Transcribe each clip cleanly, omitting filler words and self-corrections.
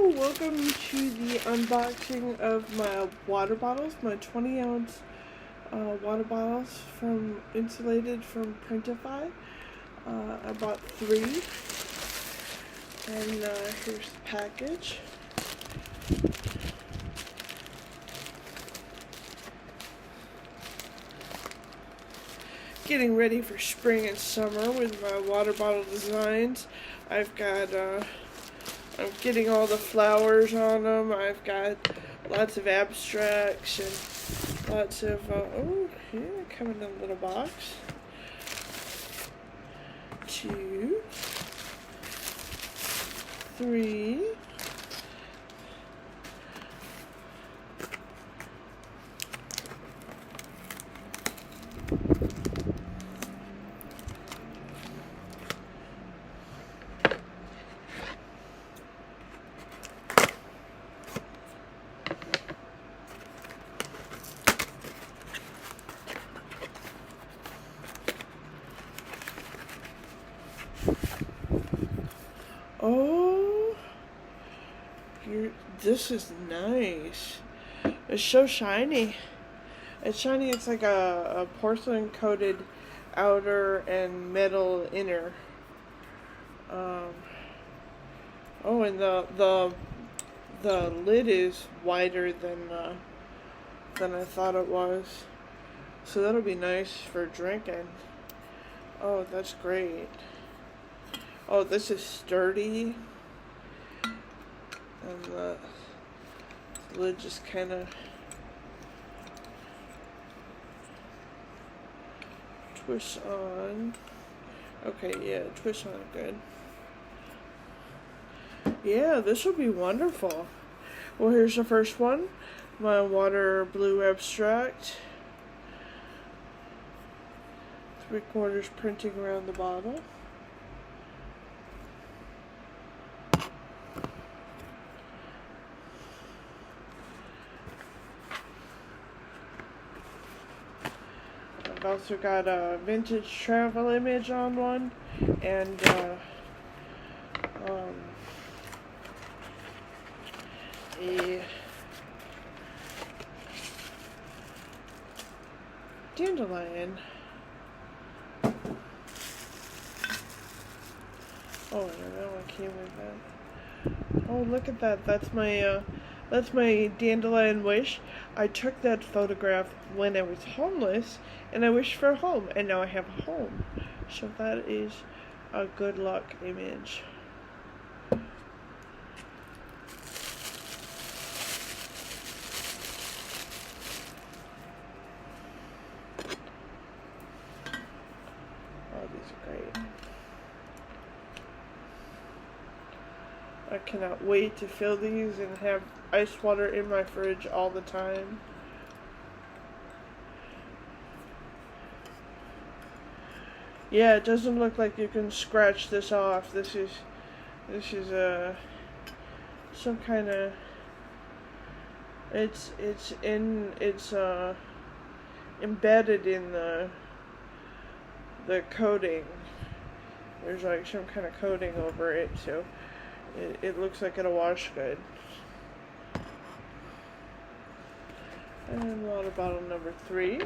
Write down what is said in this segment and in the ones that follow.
Hello, welcome to the unboxing of my water bottles, my 20-ounce water bottles from Insulated from Printify. I bought 3, and here's the package. Getting ready for spring and summer with my water bottle designs. I've got I'm getting all the flowers on them. I've got lots of abstracts and lots of, oh, yeah, come in a little box. 2, 3. Oh, this is nice. It's so shiny. It's shiny. It's like a porcelain coated outer and metal inner. Oh, and the lid is wider than I thought it was. So that'll be nice for drinking. Oh, that's great. Oh, this is sturdy, and the lid just kind of twists on. Okay, yeah, twists on good. Yeah, this will be wonderful. Well, here's the first one, my water blue abstract. 3/4 printing around the bottle. I've also got a vintage travel image on one, and a dandelion. Oh, I don't know, I came with that. Oh, look at that. That's my dandelion wish. I took that photograph when I was homeless, and I wished for a home, and now I have a home. So that is a good luck image. Oh, these are great. I cannot wait to fill these and have ice water in my fridge all the time. Yeah, it doesn't look like you can scratch this off. This is some kind of, it's embedded in the coating. There's like some kind of coating over it, so it looks like it'll wash good. And water bottle number 3.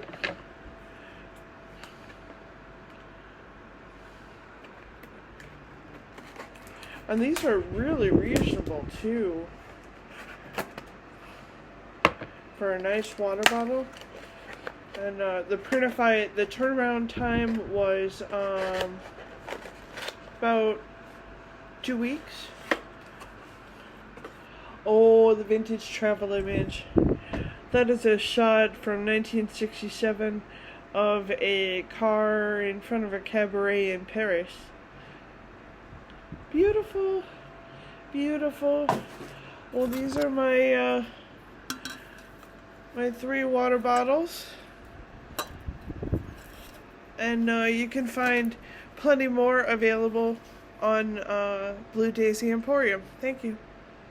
And these are really reasonable too for a nice water bottle. And the Printify, the turnaround time was about 2 weeks. Oh, the vintage travel image. That is a shot from 1967 of a car in front of a cabaret in Paris. Beautiful, beautiful. Well, these are my my 3 water bottles, and you can find plenty more available on Blue Daisy Emporium. Thank you.